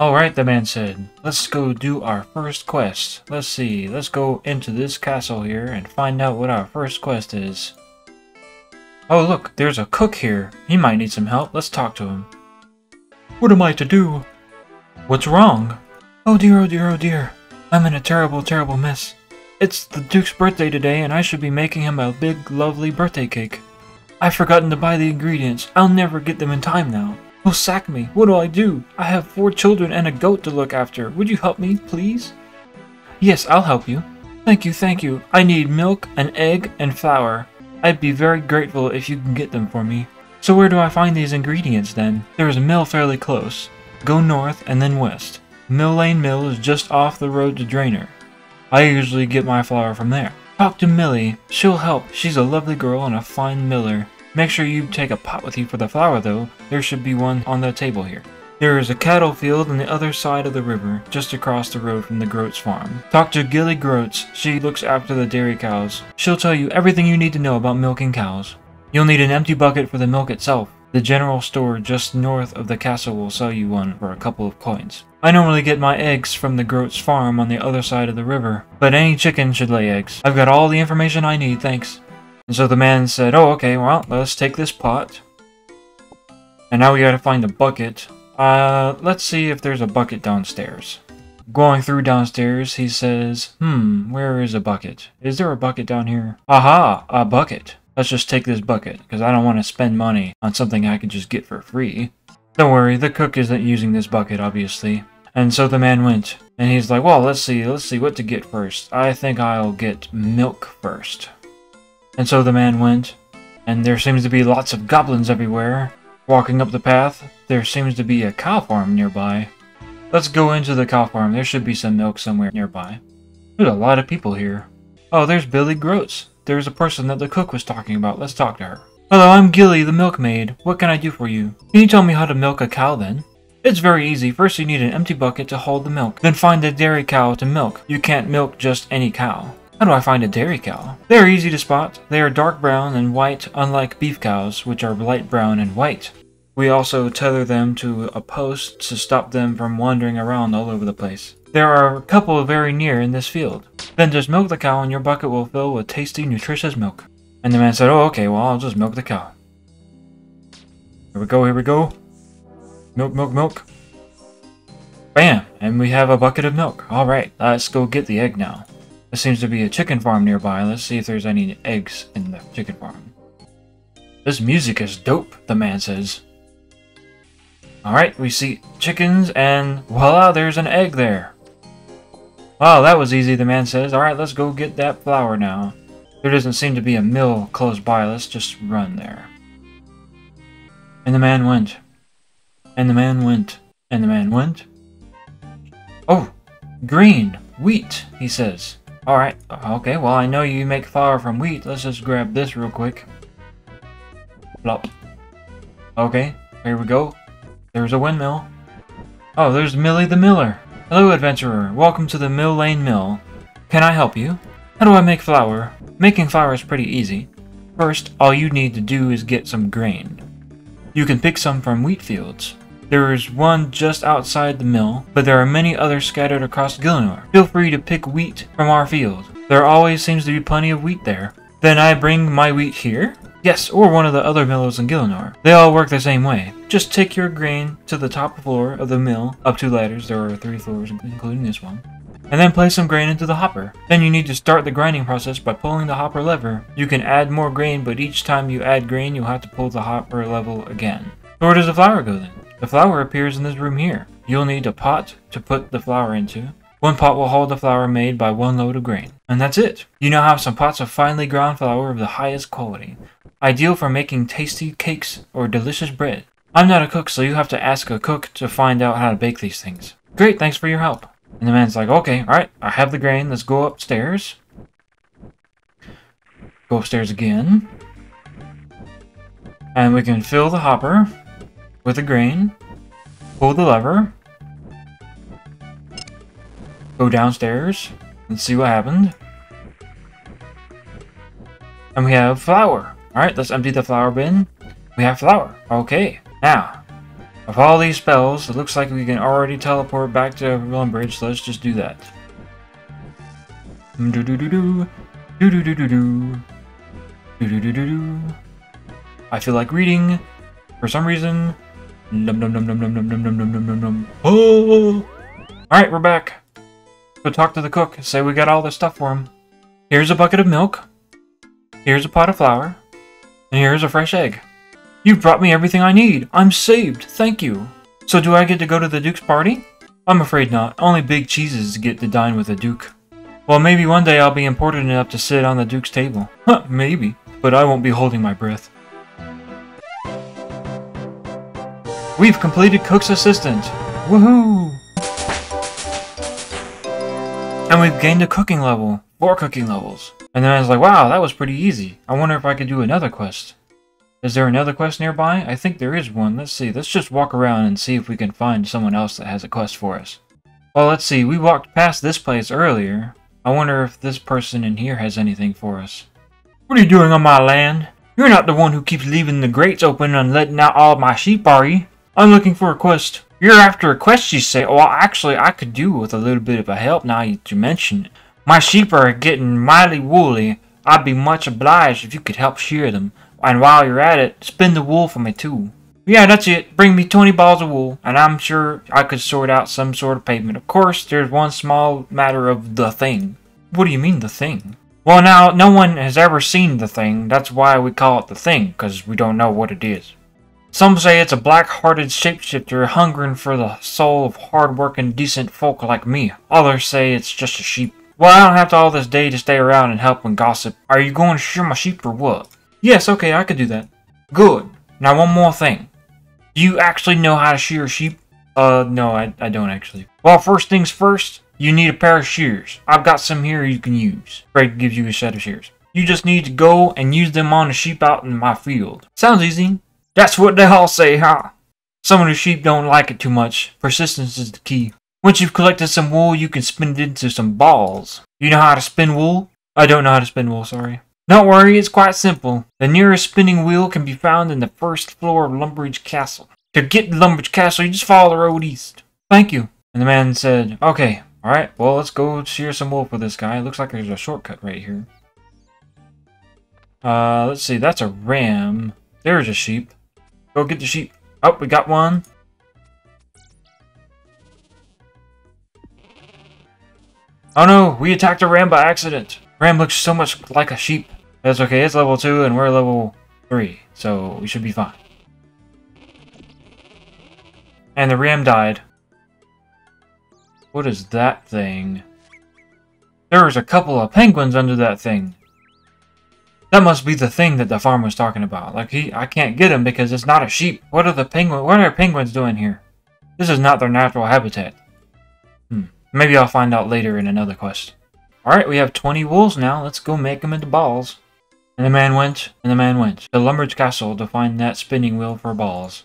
Alright, the man said. Let's go do our first quest. Let's see, let's go into this castle here and find out what our first quest is. Oh look, there's a cook here. He might need some help. Let's talk to him. What am I to do? What's wrong? Oh dear, oh dear, oh dear. I'm in a terrible, terrible mess. It's the Duke's birthday today and I should be making him a big, lovely birthday cake. I've forgotten to buy the ingredients. I'll never get them in time now. He'll sack me. What do I do? I have 4 children and a goat to look after. Would you help me, please? Yes, I'll help you. Thank you, thank you. I need milk, an egg, and flour. I'd be very grateful if you can get them for me. So where do I find these ingredients then? There is a mill fairly close. Go north and then west. Mill Lane Mill is just off the road to Drainer. I usually get my flour from there. Talk to Millie. She'll help. She's a lovely girl and a fine miller. Make sure you take a pot with you for the flour though. There should be one on the table here. There is a cattle field on the other side of the river, just across the road from the Groats farm. Talk to Gilly Groats. She looks after the dairy cows. She'll tell you everything you need to know about milking cows. You'll need an empty bucket for the milk itself. The general store just north of the castle will sell you one for a couple of coins. I normally get my eggs from the Groats farm on the other side of the river, but any chicken should lay eggs. I've got all the information I need, thanks. And so the man said, oh, okay, well, let's take this pot. And now we gotta find a bucket. Let's see if there's a bucket downstairs. Going through downstairs, he says, where is a bucket? Is there a bucket down here? Aha, a bucket. Let's just take this bucket, because I don't want to spend money on something I could just get for free. Don't worry, the cook isn't using this bucket, obviously. And so the man went, and he's like, well, let's see what to get first. I think I'll get milk first. And so the man went, and there seems to be lots of goblins everywhere. Walking up the path, there seems to be a cow farm nearby. Let's go into the cow farm. There should be some milk somewhere nearby. There's a lot of people here. Oh, there's Billy Groats. There's a person that the cook was talking about. Let's talk to her. Hello, I'm Gilly, the milkmaid. What can I do for you? Can you tell me how to milk a cow then? It's very easy. First you need an empty bucket to hold the milk. Then find a dairy cow to milk. You can't milk just any cow. How do I find a dairy cow? They are easy to spot. They are dark brown and white, unlike beef cows, which are light brown and white. We also tether them to a post to stop them from wandering around all over the place. There are a couple very near in this field. Then just milk the cow and your bucket will fill with tasty, nutritious milk. And the man said, oh, okay, well, I'll just milk the cow. Here we go, here we go. Milk, milk, milk. Bam! And we have a bucket of milk. Alright, let's go get the egg now. There seems to be a chicken farm nearby. Let's see if there's any eggs in the chicken farm. This music is dope, the man says. Alright, we see chickens and voila, there's an egg there. Wow, that was easy, the man says. Alright, let's go get that flour now. There doesn't seem to be a mill close by. Let's just run there. And the man went. And the man went. And the man went. Oh, green, wheat, he says. Alright, okay, well I know you make flour from wheat. Let's just grab this real quick. Plop. Okay, here we go. There's a windmill. Oh, there's Millie the Miller. Hello, adventurer. Welcome to the Mill Lane Mill. Can I help you? How do I make flour? Making flour is pretty easy. First, all you need to do is get some grain. You can pick some from wheat fields. There is one just outside the mill, but there are many others scattered across Gillinor. Feel free to pick wheat from our field. There always seems to be plenty of wheat there. Then I bring my wheat here? Yes, or one of the other mills in Gillinor. They all work the same way. Just take your grain to the top floor of the mill, up 2 ladders, there are 3 floors including this one, and then place some grain into the hopper. Then you need to start the grinding process by pulling the hopper lever. You can add more grain, but each time you add grain, you'll have to pull the hopper lever again. So where does the flour go then? The flour appears in this room here. You'll need a pot to put the flour into. One pot will hold the flour made by 1 load of grain. And that's it. You now have some pots of finely ground flour of the highest quality. Ideal for making tasty cakes or delicious bread. I'm not a cook, so you have to ask a cook to find out how to bake these things. Great, thanks for your help. And the man's like, okay, alright, I have the grain. Let's go upstairs. Go upstairs again. And we can fill the hopper with the grain. Pull the lever. Go downstairs and see what happened. And we have flour. Alright, let's empty the flour bin. We have flour. Okay, now, with all these spells, it looks like we can already teleport back to Lumbridge, so let's just do that. Do-do-do-do-do. Do-do-do-do-do. Do-do-do-do-do. I feel like reading, for some reason. Num num num num num num num num num num num. Oh! Alright, we're back. Go talk to the cook, say we got all this stuff for him. Here's a bucket of milk. Here's a pot of flour. And here's a fresh egg. You've brought me everything I need. I'm saved. Thank you. So do I get to go to the Duke's party? I'm afraid not. Only big cheeses get to dine with the Duke. Well, maybe one day I'll be important enough to sit on the Duke's table. Huh, maybe. But I won't be holding my breath. We've completed Cook's Assistant. Woohoo! And we've gained a cooking level. 4 cooking levels. And then I was like, wow, that was pretty easy. I wonder if I could do another quest. Is there another quest nearby? I think there is one. Let's see. Let's just walk around and see if we can find someone else that has a quest for us. Well, let's see. We walked past this place earlier. I wonder if this person in here has anything for us. What are you doing on my land? You're not the one who keeps leaving the grates open and letting out all my sheep, are you? I'm looking for a quest. You're after a quest, you say? Well, actually, I could do with a little bit of a help now that you mention it. My sheep are getting mighty woolly. I'd be much obliged if you could help shear them. And while you're at it, spin the wool for me too. Yeah, that's it. Bring me 20 balls of wool, and I'm sure I could sort out some sort of payment. Of course, there's one small matter of the thing. What do you mean, the thing? Well, now, no one has ever seen the thing. That's why we call it the thing, because we don't know what it is. Some say it's a black-hearted shapeshifter hungering for the soul of hard-working, decent folk like me. Others say it's just a sheep. Well, I don't have all this day to stay around and help and gossip. Are you going to shear my sheep or what? Yes, okay, I could do that. Good. Now one more thing. Do you actually know how to shear a sheep? No, I don't actually. Well, first things first, you need a pair of shears. I've got some here you can use. Greg gives you a set of shears. You just need to go and use them on the sheep out in my field. Sounds easy. That's what they all say, huh? Some of the sheep don't like it too much. Persistence is the key. Once you've collected some wool, you can spin it into some balls. You know how to spin wool? I don't know how to spin wool, sorry. Don't worry, it's quite simple. The nearest spinning wheel can be found in the first floor of Lumbridge Castle. To get to Lumbridge Castle, you just follow the road east. Thank you. And the man said, okay, alright, well, let's go shear some wool for this guy. It looks like there's a shortcut right here. Let's see, that's a ram. There's a sheep. Go get the sheep. Oh, we got one. Oh no, we attacked a ram by accident. Ram looks so much like a sheep. That's okay, it's level 2 and we're level 3, so we should be fine. And the ram died. What is that thing? There's a couple of penguins under that thing. That must be the thing that the farmer was talking about. Like, I can't get him because it's not a sheep. What are penguins doing here? This is not their natural habitat. Maybe I'll find out later in another quest. Alright, we have 20 wools now. Let's go make them into balls. And the man went to Lumbridge Castle to find that spinning wheel for balls.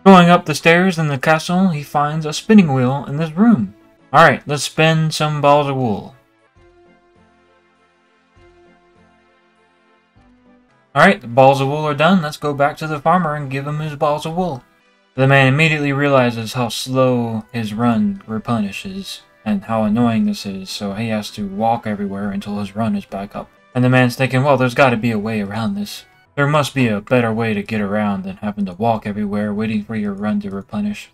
Going up the stairs in the castle, he finds a spinning wheel in this room. Alright, let's spin some balls of wool. Alright, the balls of wool are done. Let's go back to the farmer and give him his balls of wool. The man immediately realizes how slow his run replenishes and how annoying this is, so he has to walk everywhere until his run is back up. And the man's thinking, well, there's got to be a way around this. There must be a better way to get around than having to walk everywhere waiting for your run to replenish.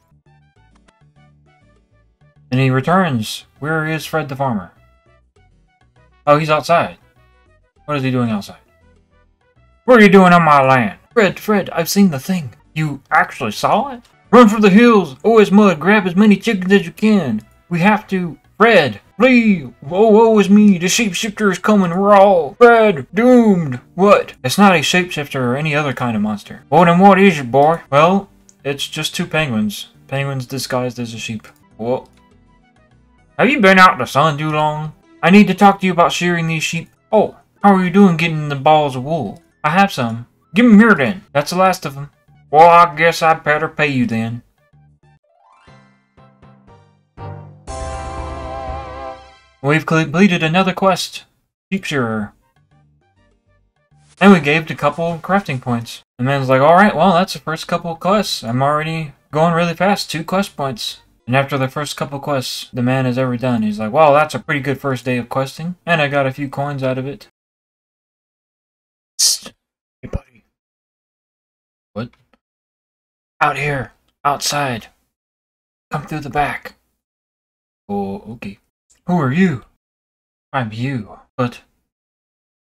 And he returns. Where is Fred the farmer? Oh, he's outside. What is he doing outside? What are you doing on my land? Fred, I've seen the thing. You actually saw it? Run for the hills! OS Mud, grab as many chickens as you can! We have to... Fred! Flee! Woe is me! The shapeshifter is coming! We're all... Fred! Doomed! What? It's not a shapeshifter or any other kind of monster. Well then what is it, boy? Well, it's just 2 penguins. Penguins disguised as a sheep. Well, Have you been out in the sun too long? I need to talk to you about shearing these sheep. Oh, how are you doing getting the balls of wool? I have some. Give them here then. That's the last of them. Well, I guess I'd better pay you then. We've completed another quest. Sheep shearer. And we gave the couple crafting points. The man's like, alright, well, that's the first couple of quests. I'm already going really fast. 2 quest points. And after the first couple quests the man has ever done, he's like, well, that's a pretty good first day of questing. And I got a few coins out of it. Psst. Hey, buddy. What? Out here. Outside. Come through the back. Oh, okay. Who are you? I'm you. But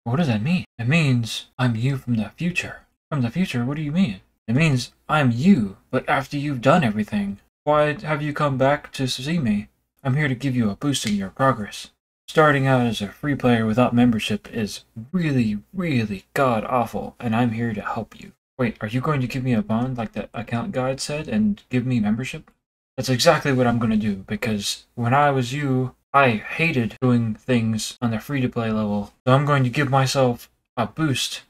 what does that mean? It means I'm you from the future. From the future? What do you mean? It means I'm you, but after you've done everything. Why have you come back to see me? I'm here to give you a boost in your progress. Starting out as a free player without membership is really, really god-awful, and I'm here to help you. Wait, are you going to give me a bond like the account guide said and give me membership? That's exactly what I'm going to do, because when I was you, I hated doing things on the free-to-play level, so I'm going to give myself a boost.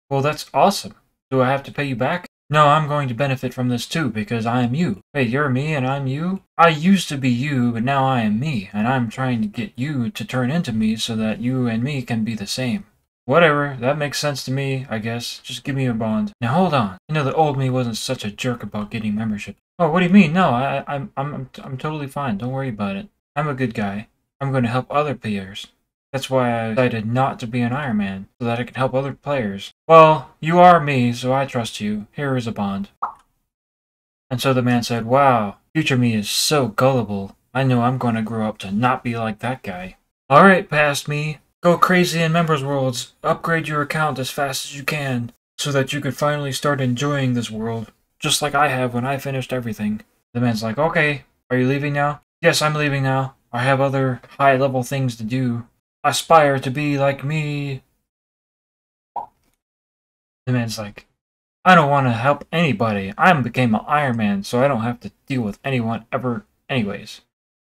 Well, that's awesome. Do I have to pay you back? No, I'm going to benefit from this too, because I am you. Wait, you're me and I'm you? I used to be you, but now I am me, and I'm trying to get you to turn into me so that you and me can be the same. Whatever, that makes sense to me, I guess. Just give me a bond. Now hold on. You know the old me wasn't such a jerk about getting membership. Oh, what do you mean? No, I'm totally fine. Don't worry about it. I'm a good guy. I'm going to help other players. That's why I decided not to be an Iron Man, so that I can help other players. Well, you are me, so I trust you. Here is a bond. And so the man said, wow, future me is so gullible. I know I'm going to grow up to not be like that guy. Alright, past me. Go crazy in Members Worlds. Upgrade your account as fast as you can, so that you can finally start enjoying this world, just like I have when I finished everything. The man's like, okay, are you leaving now? Yes, I'm leaving now. I have other high-level things to do. Aspire to be like me. The man's like, I don't want to help anybody. I became an Iron Man, so I don't have to deal with anyone ever anyways.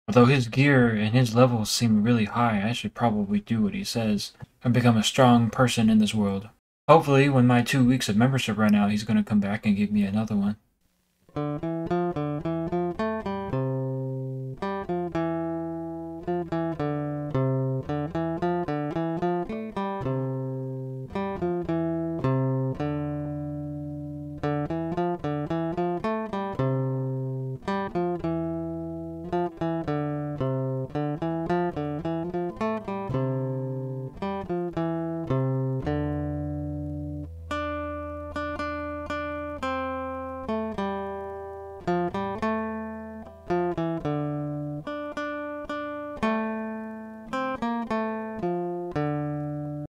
Although his gear and his levels seem really high, I should probably do what he says and become a strong person in this world. Hopefully, when my 2 weeks of membership run out, he's going to come back and give me another one.